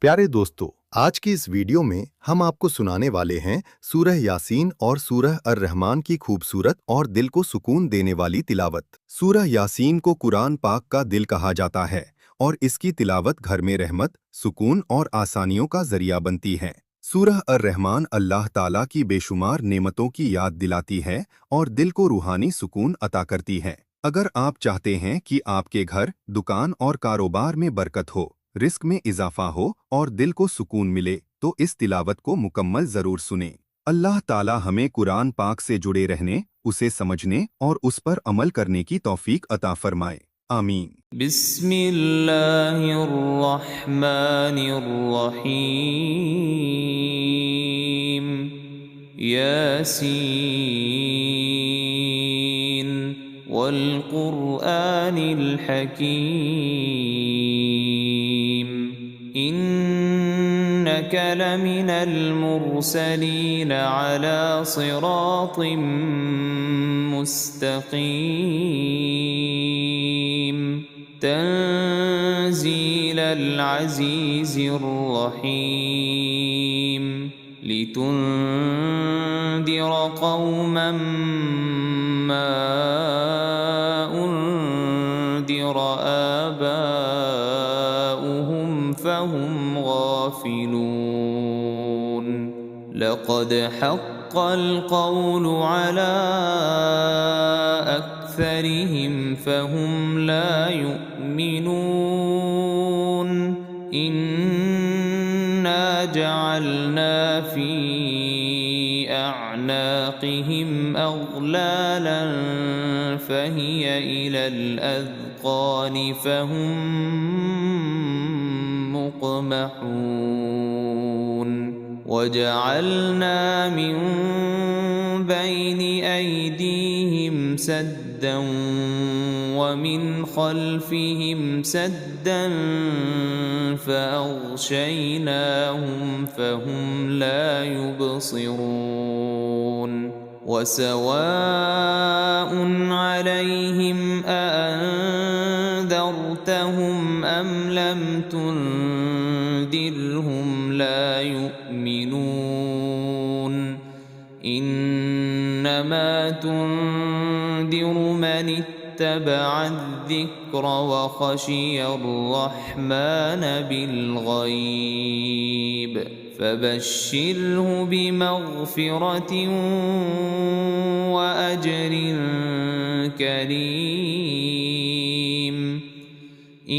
प्यारे दोस्तों, आज की इस वीडियो में हम आपको सुनाने वाले हैं सूरह यासीन और सूरह अर-रहमान की खूबसूरत और दिल को सुकून देने वाली तिलावत। सूरह यासीन को कुरान पाक का दिल कहा जाता है और इसकी तिलावत घर में रहमत, सुकून और आसानियों का जरिया बनती है। सूरह अर-रहमान अल्लाह ताला की बेशुमार नेमतों की याद दिलाती है और दिल को रूहानी सुकून अता करती है। अगर आप चाहते हैं कि आपके घर, दुकान और कारोबार में बरकत हो, रिस्क में इजाफा हो और दिल को सुकून मिले, तो इस तिलावत को मुकम्मल जरूर सुनें। अल्लाह ताला हमें कुरान पाक से जुड़े रहने, उसे समझने और उस पर अमल करने की तौफीक अता फरमाए। आमीन। बिस्मिल्लाहिर्रहमानिर्रहीम। यासीन वल क़ुरआनिल हकीम। इन्नक लमिनल मुरसलीन अला सिरातिम मुस्तक़ीम। तंज़ीलल अज़ीज़िर रहीम। लितुन्दिर क़ौमन मा उन्दिर आबाउहुम फहुम गाफ़िलून। लक़द हक़्क़ल क़ौलु अला अक्सरिहिम फहुम ला युमिनून। इन्ना जअलना फी अअनाक़िहिम अग़लालन फहिय इलल अज़क़ान फहुम मुक़महून। वजअलना मिन बैनि अयदीहिम सद्दन वमिन खल्फिहिम सद्दन फ़अग़शयनाहुम फ़हुम ला युबसिरून। वसवाउन अलैहिम अअन्ज़रतहुम अम लम तुन्ज़िरहुम ला युमिनून। इन्नमा तुन्ज़िरु मन इत्तबअ अज़्ज़िक्र वख़शियर रहमान बिलग़ैब। फबश्शिरहु बिमग़फ़िरतिन वअज्रिन करीम।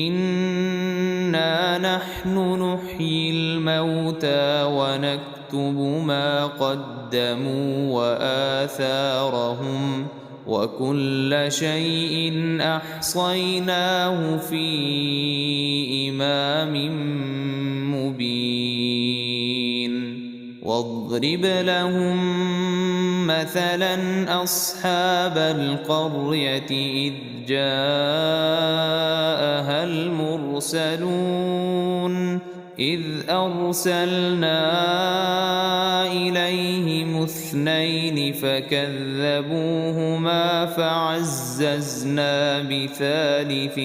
इन्ना नहनु नुह्यिल मौता वनक्तुबु मा क़द्दमू वआथारहुम वकुल्ल शैइन अहसैनाहु फी इमामिन मुबीन। वाضرب لهم مثلا أصحاب القرية إذ جاءها المرسلون إذ أرسلنا إليهم اثنين فكذبوهما فعززنا بثالث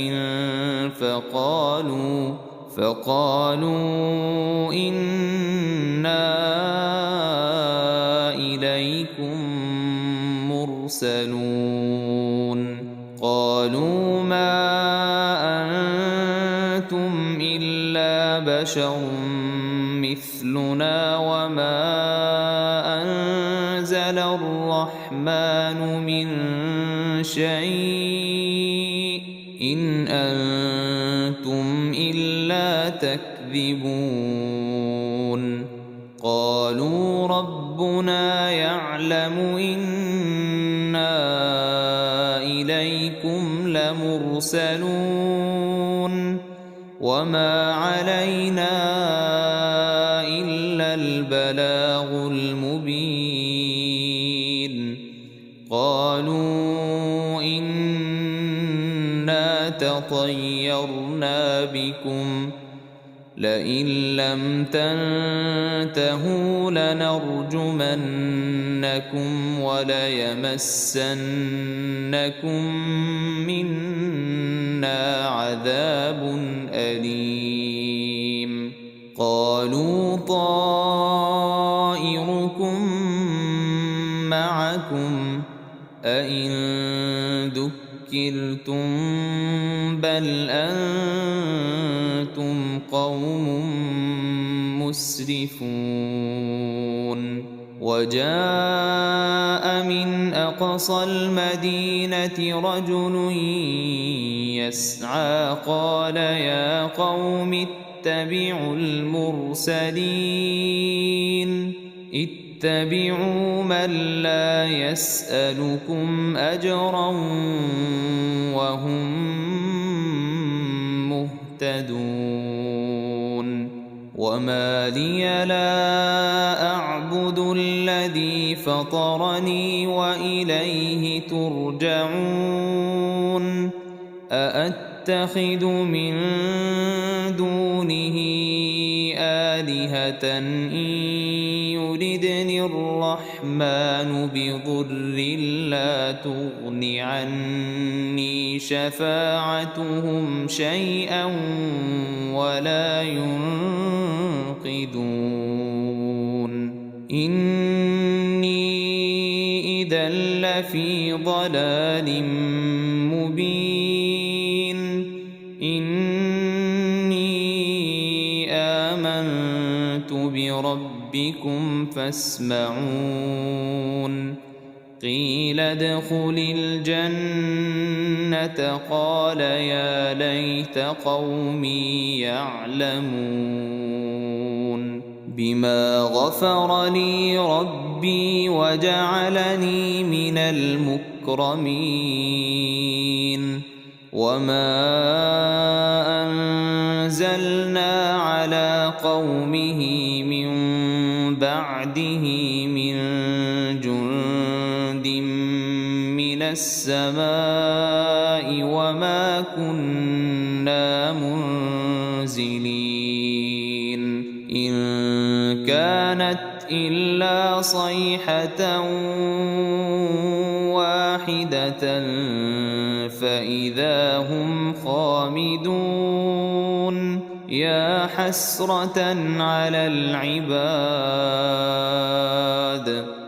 فقالوا إنا إليكم مرسلون. قالوا ما أنتم إلا بشر مثلنا وما أنزل الرحمن من شيء إن أنتم إلا تكذبون. قالوا ربنا يعلم إنا إليكم لمرسلون وما علينا إلا البلاغ المبين. قالوا إنا تطيرنا بكم لئن لم تنتهوا لنرجمنكم وليمسنكم منا عذاب أليم. قالوا طائركم معكم أئن ذكرتم بل أنتم قوم مسرفون وجاء من أقصى المدينة رجل يسعى قال يا قوم اتبعوا المرسلين اتبعوا من لا يسألكم أجرا وهم مهتدون وما لي لا أعبد الذي فطرني وإليه ترجعون أأتخذ من دونه آلهة إن يردني الرحمن بضر لا تغن عني شفاعتهم شيئا ولا ينقذون إني إذا لفي ضلال مبين إني آمنت بربكم فاسمعون قيل ادخل الجنة قال يا ليت قومي يعلمون بما غفر لي ربي وجعلني من المكرمين وما أنزلنا على قومه من بعده من جند من السماء وما كنا منزلين إن كانت إلا صيحة واحدة فإذا هم خامدون يا حسرة على العباد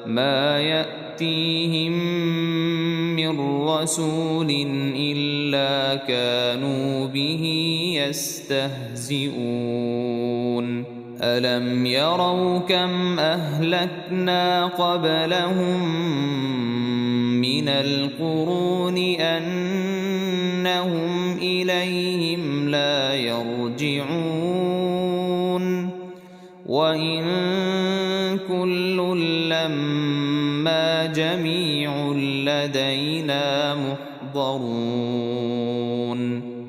ما يأتيهم من رسول إلا كانوا به يستهزئون ألم يروا كم أهلكنا قبلهم من القرون أنهم إليهم لا يرجعون وإن كل لما جميع لدينا محضرون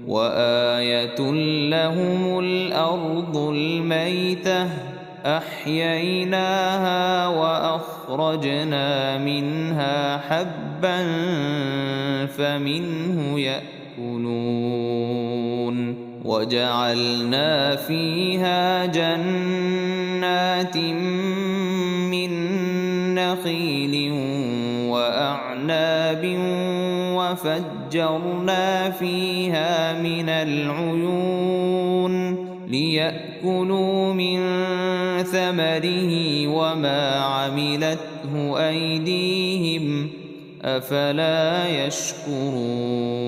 وآية لهم الأرض الميتة أحييناها وأخرجنا منها حبا فمنه يأكلون وجعلنا فيها جنات من نخيل وأعناب وفجرنا فيها من العيون ليأكلوا من ثمره وما عملته أيديهم أفلا يشكرون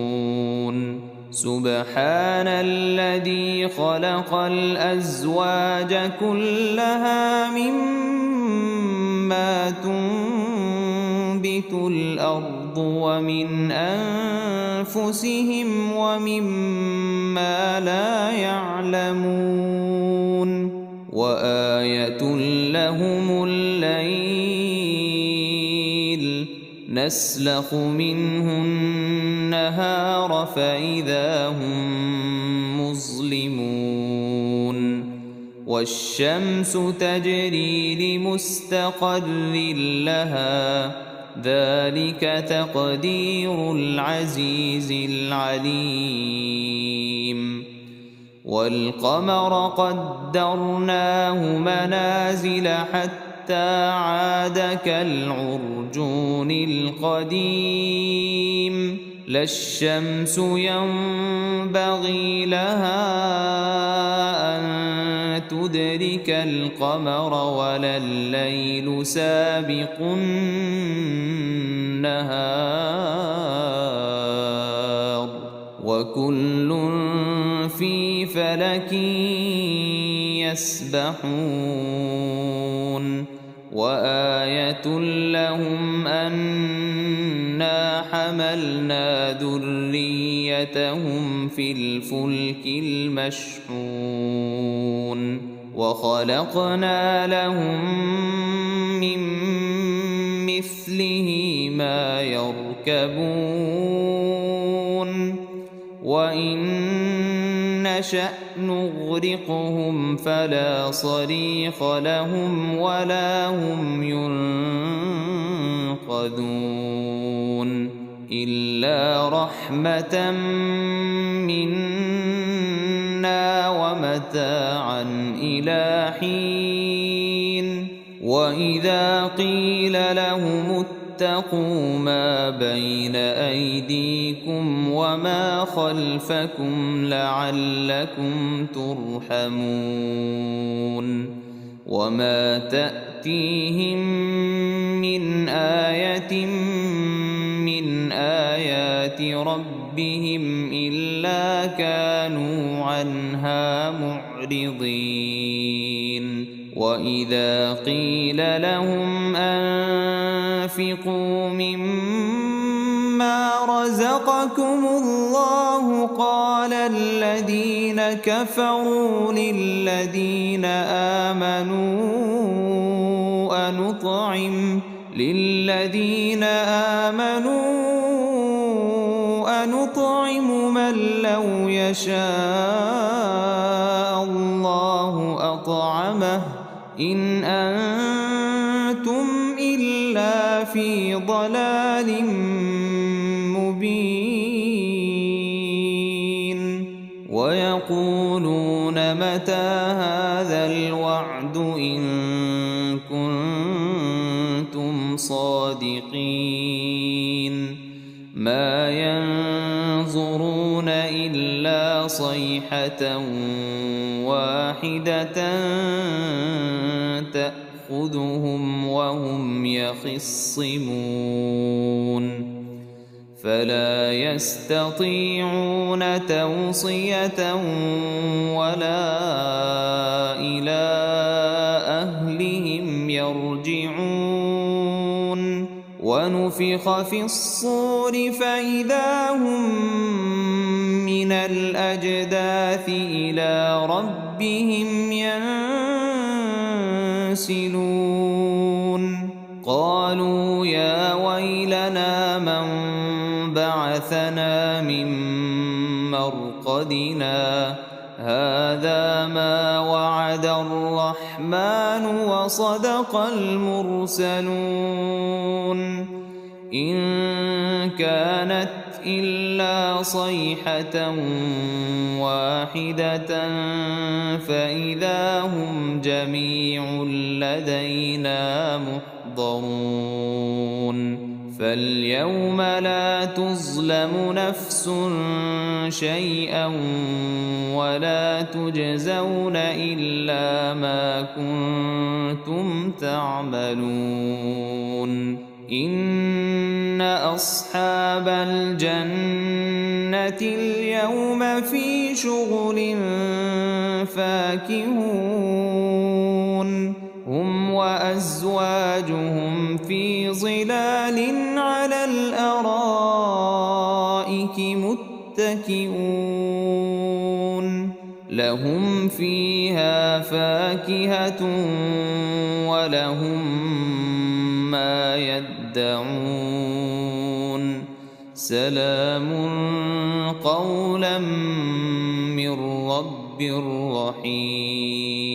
سبحان الذي خلق الأزواج كلها مما تنبت الأرض ومن أنفسهم ومما لا يعلمون وآية لهم الليل نسلخ منه النهار فإذا هم مظلمون والشمس تجري لمستقر لها ذلك تقدير العزيز العليم والقمر قدرناه منازل حتى عاد كالعرجون القديم لا الشمس ينبغي لها أن تدرك القمر ولا الليل سابق النهار وكل في فلك يسبحون وآية لهم أنا حملنا ذريتهم في الفلك المشحون وخلقنا لهم من مثله ما يركبون وإن نشأ نغرقهم فلا صريخ لهم ولا هم ينقذون إلا رحمة منا ومتاعا إلى حين وإذا قيل لهم اتقوا ما بين أيديكم وما خلفكم لعلكم ترحمون وما تأتيهم من آية من آيات ربهم إلا كانوا عنها معرضين وإذا قيل لهم أنفقوا مما رزقكم الله قال الذين كفروا للذين آمنوا أنطعم من لو يشاء الله أطعمه إن أنتم إلا في ضلال مبين ويقولون متى هذا الوعد إن كنتم صادقين ما ينظرون إلا صيحة واحدة تأخذهم وهم يخصمون فلا يستطيعون توصية ولا إلى أهلهم يرجعون ونفخ في الصور فإذا هم من الأجداث إلى ربهم ينسلون قالوا يا ويلنا من بعثنا من مرقدنا هذا ما وعد الرحمن وصدق المرسلون إن كانت إلا صيحة واحدة فإذا هم جميع لدينا محضرون فاليوم لا تظلم نفس شيئا ولا تجزون إلا ما كنتم تعملون إن أصحاب الجنة اليوم في شغل فاكهون هم وأزواجهم في ظلال على الأرائك متكئون لهم فيها فاكهة ولهم ما يدعون سلام قولا من رب رحيم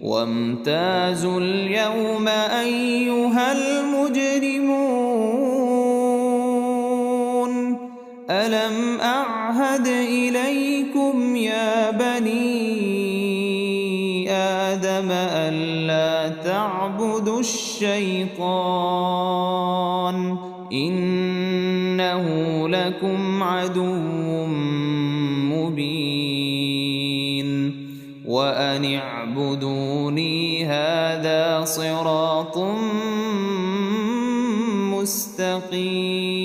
وامتازوا اليوم أيها المجرمون ألم أعهد إليكم يا بني آدم ألا تعبدوا الشيطان إنه لكم عدو مبين وأن فاعبدوني هذا صراط مستقيم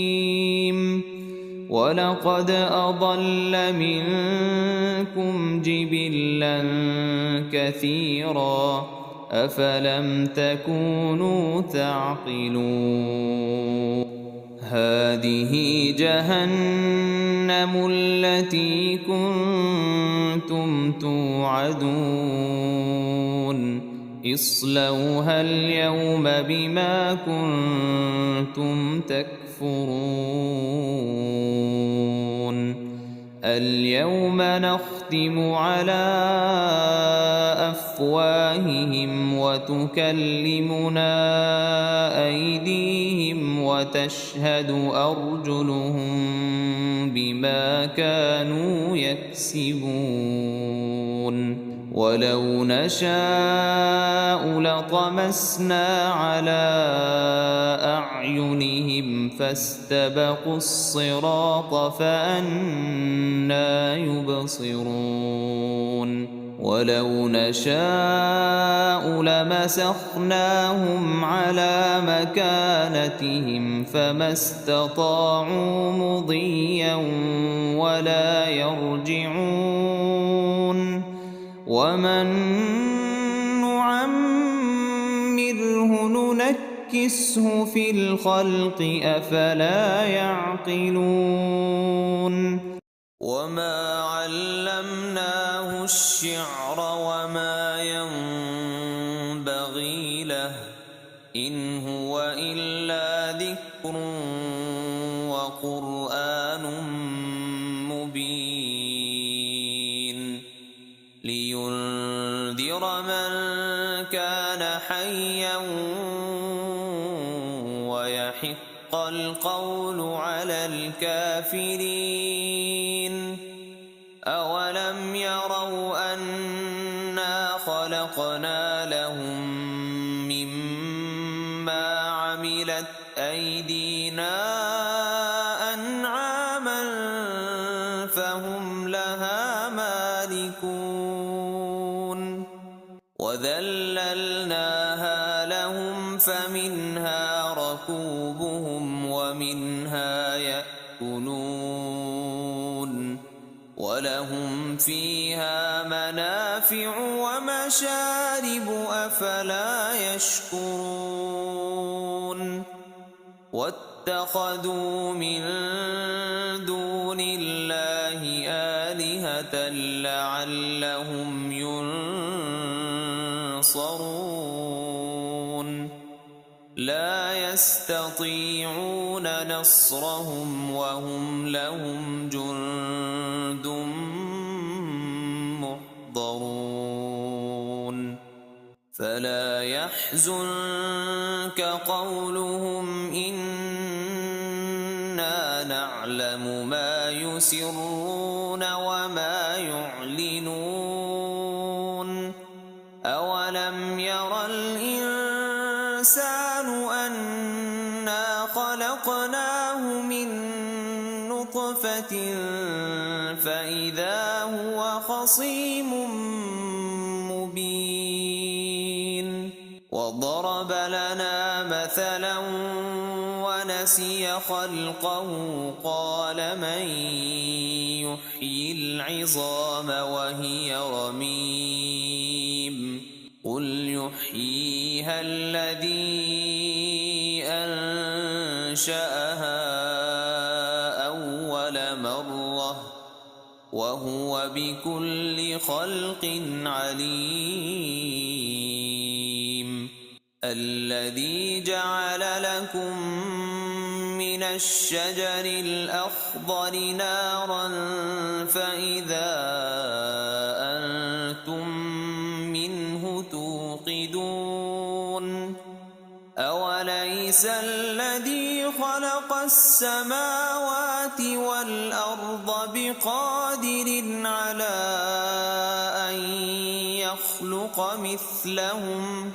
ولقد أضل منكم جبلا كثيرا أفلم تكونوا تعقلون هذه جهنم التي كنتم توعدون اصلوها اليوم بما كنتم تكفرون اليوم نختم على أفواههم وتكلمنا أيديهم وتشهد أرجلهم بما كانوا يكسبون ولو نشاء لطمسنا على أعينهم فاستبقوا الصراط فأنى يبصرون ولو نشاء لمسخناهم على مكانتهم فما استطاعوا مضيا ولا يرجعون ومن نعمره ننكسه في الخلق أفلا يعقلون وما علمناه الشعر وما ينبغي له إن هو إلا ذكر وقرآن مبين لينذر من كان حيا ويحق القول على الكافرين أولم يروا أنا خلقنا لهم مما عملت أيدينا أنعاما فهم لها مالكون وذللناها لهم فمنها ركوبهم ومنها يأكلون ولهم فيها منافع ومشارب أفلا يشكرون واتخذوا من دون الله آلهة لعلهم ينصرون لا يستطيعون نصرهم وهم لهم جند محضرون فلا يحزنك قولهم إنا نعلم ما يسرون وما يعلنون أولم ير الإنسان أنا خلقناه من نطفة فإذا هو خصيم مبين وضرب لنا مثلا ونسي خلقه قال من يحيي العظام وهي رميم قل يحييها الذي أنشأها أول مرة وهو بكل خلق عليم الذي جعل لكم من الشجر الأخضر نارا فإذا أنتم منه توقدون أوليس الذي خلق السماوات والأرض بقادر على أن يخلق مثلهم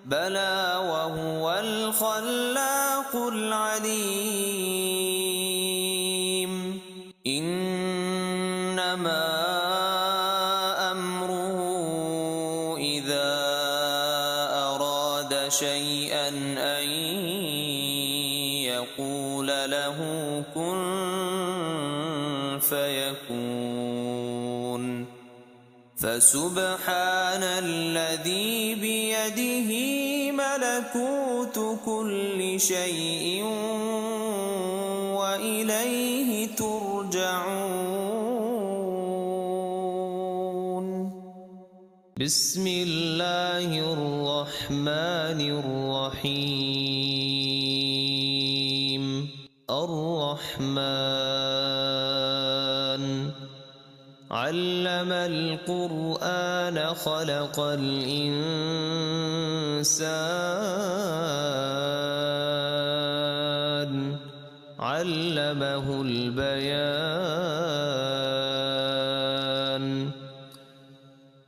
بلى وهو الخلاق العليم إنما أمره شيئا أن يقول له كن فيكون. فسبحان الذي بيده ملكوت كل شيء وإليه ترجعون. بسم الله الرحمن الرحيم. الرحمن علم القرآن خلق الإنسان علمه البيان.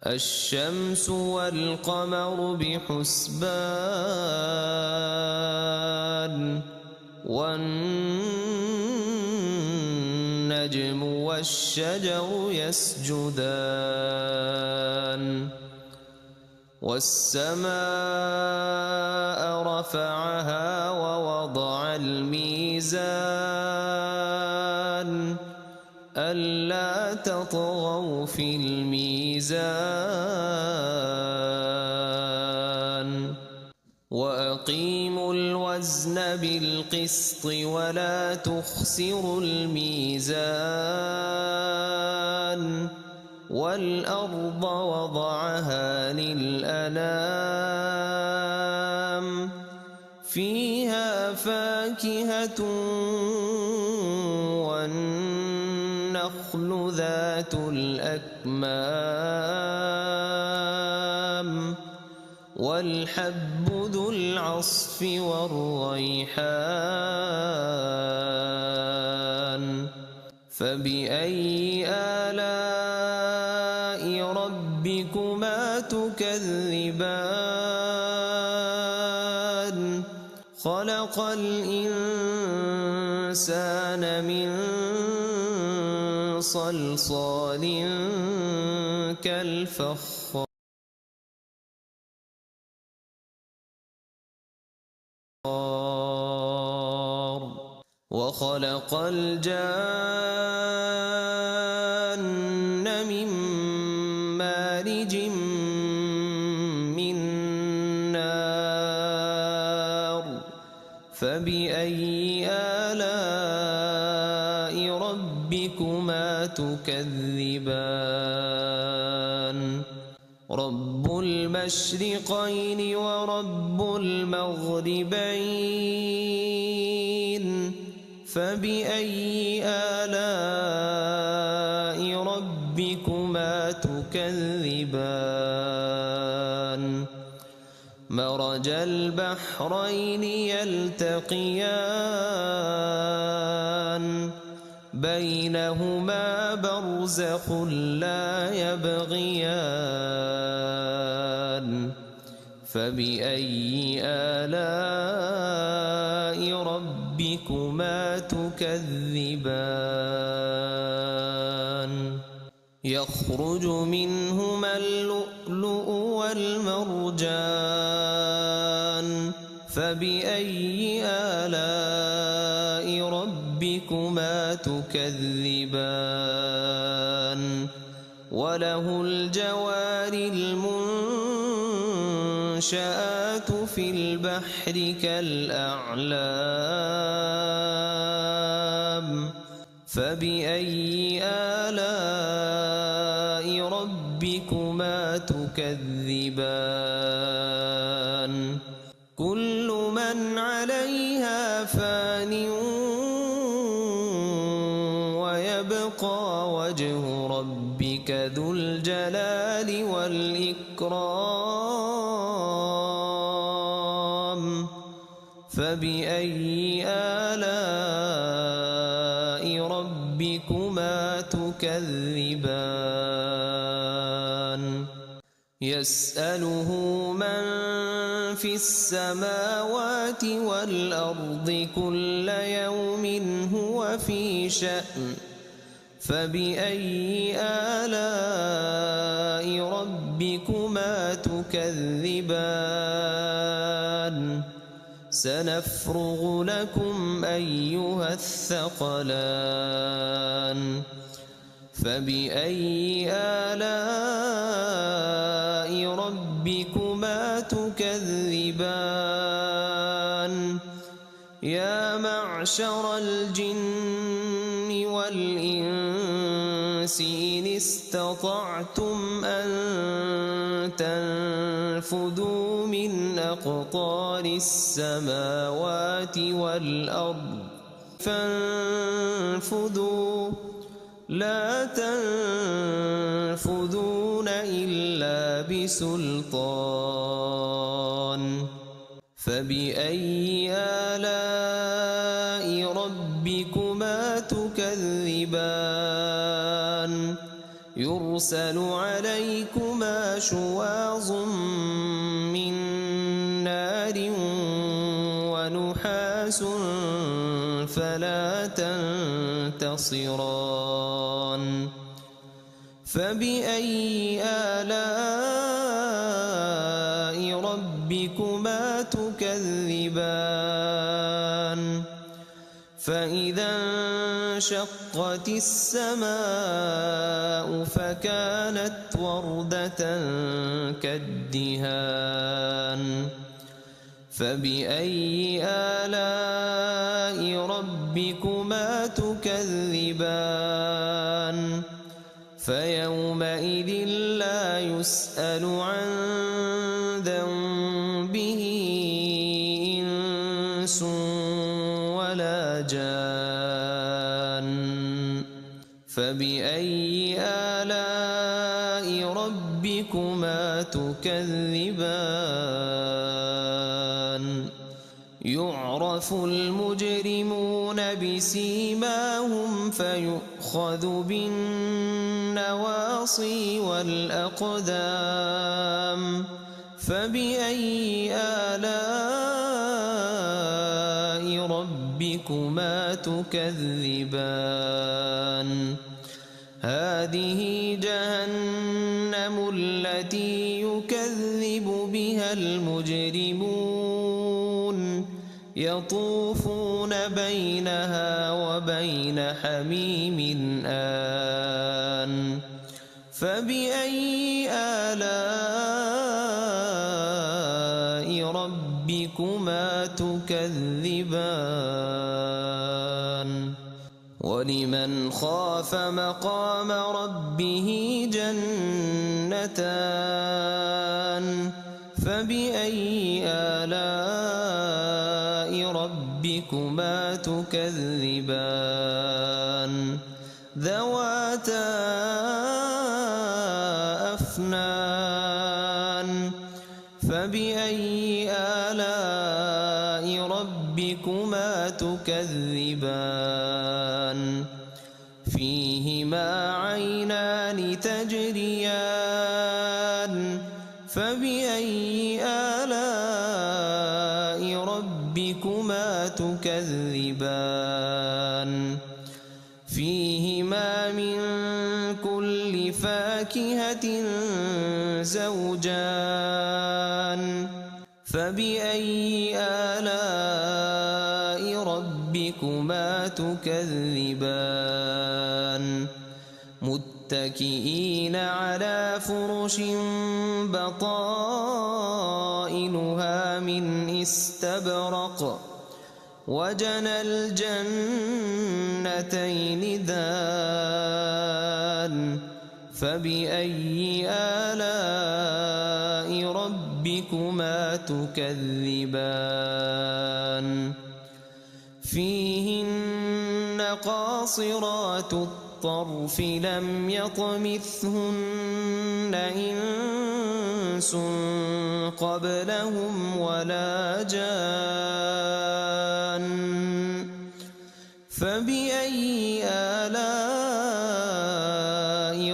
الشمس والقمر بحسبان والنجم والشجر يسجدان. والسماء رفعها ووضع الميزان ألا تطغوا في الميزان وأقيموا الوزن بالقسط ولا تخسروا الميزان. والأرض وضعها للأنام فيها فاكهة والنخل ذات الأكمام والحب ذو العصف والريحان. فبأي آلاء ربكما تكذبان. خلق الإنسان من صلصال كالفخار وخلق الجان من مارج من نار. فبأي آلاء ربكما تكذبان. رب المشرقين ورب المغربين. فبأي آلاء ربكما تكذبان. مرج البحرين يلتقيان بينهما برزخ لا يبغيان. فبأي آلاء ربكما تكذبان. يخرج منهما اللؤلؤ والمرجان. فبأي آلاء ربكما تكذبان. وله الجوار المنشآت في البحر كالأعلام. فبأي آلاء ربكما تكذبان. كل من عليها فان ويبقى وجه ربك ذو الجلال والإكرام. فبأي آلاء ربكما تكذبان. يسأله من في السماوات والأرض كل يوم هو في شأن. فبأي آلاء ربكما ربكما تكذبان سنفرغ لكم أيها الثقلان فبأي آلاء ربكما تكذبان يا معشر الجن والإنس إن استطعتم أن تنفذوا من أقطار السماوات والأرض فانفذوا لا تنفذون إلا بسلطان فبأي آلاء ربكما تكذبان يرسل عليكما شواظ من نار ونحاس فلا تنتصران فبأي آلاء ربكما تكذبان فإذا انشقت السماء فكانت وردة كالدهان فبأي آلاء ربكما تكذبان فيومئذ لا يسأل عن ذنبه إنس ولا جان فبأي آلاء ربكما تكذبان يعرف المجرمون بسيماهم فيؤخذ بالنواصي والأقدام فبأي آلاء ربكما تكذبان هذه جهنم التي يكذب بها المجرمون يطوفون بينها وبين حميم آن فبأي آلاء ربكما تكذبان ولمن خاف مقام ربه جنتان فبأي آلاء ربكما تكذبان ذواتا أفنان فبأي آلاء ربكما تكذبان فيهما عينان تجريان فبأي آلاء ربكما تكذبان فيهما من كل فاكهة زوجان فبأي آلاء ربكما تكذبان متكئين على فرش بطائنها من استبرق وجنى الجنتين دان فبأي آلاء ربكما تكذبان فيهن قاصرات الطرف لم يطمثهن إنس قبلهم ولا جان فبأي آلاء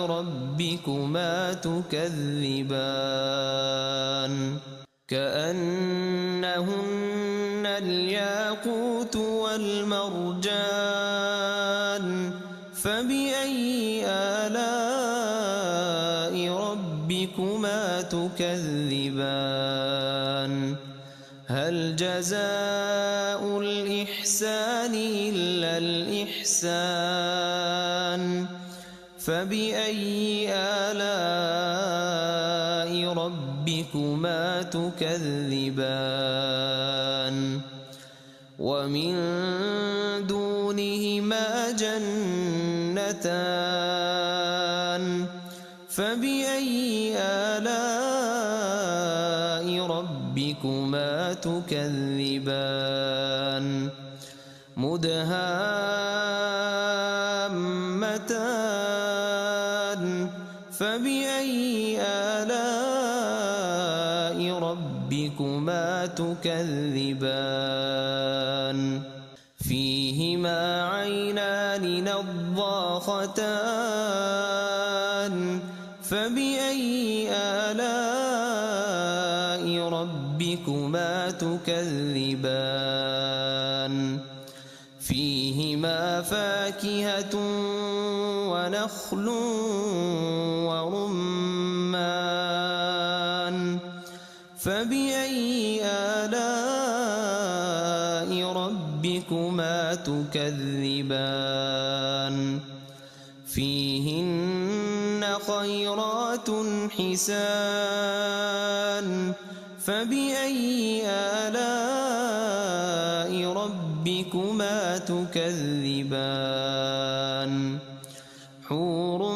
ربكما تكذبان كأنهن الياقوت والمرجان فبأي آلاء ربكما تكذبان هل جزاء الإحسان إلا الإحسان فبأي آلاء ربكما تكذبان ومن دونهما جنتان فبأي آلاء ربكما تكذبان مدهامتان فبأي آلاء ربكما تكذبان فيهما عينان نضاختان فبأي آلاء ربكما تكذبان فيهما فاكهة ونخل ورمان فبأي آلاء ربكما تكذبان فيهن خيرات حسان فبأي آلاء ربكما تكذبان حور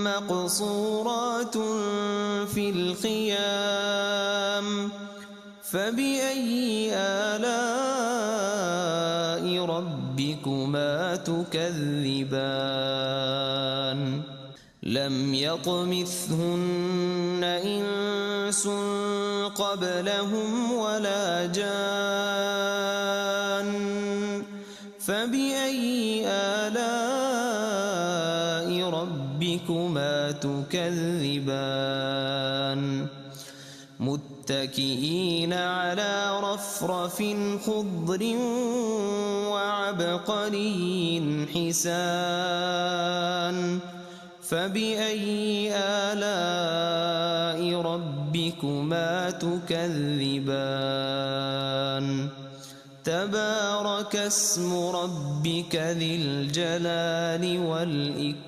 مقصورات في الخيام فبأي آلاء ربكما تكذبان لم يطمثهن إنس قبلهم ولا جان فبأي آلاء ربكما تكذبان متكئين على رفرف خضر وعبقري حسان فبأي آلاء ربكما تكذبان تبارك اسم ربك ذي الجلال والإكرام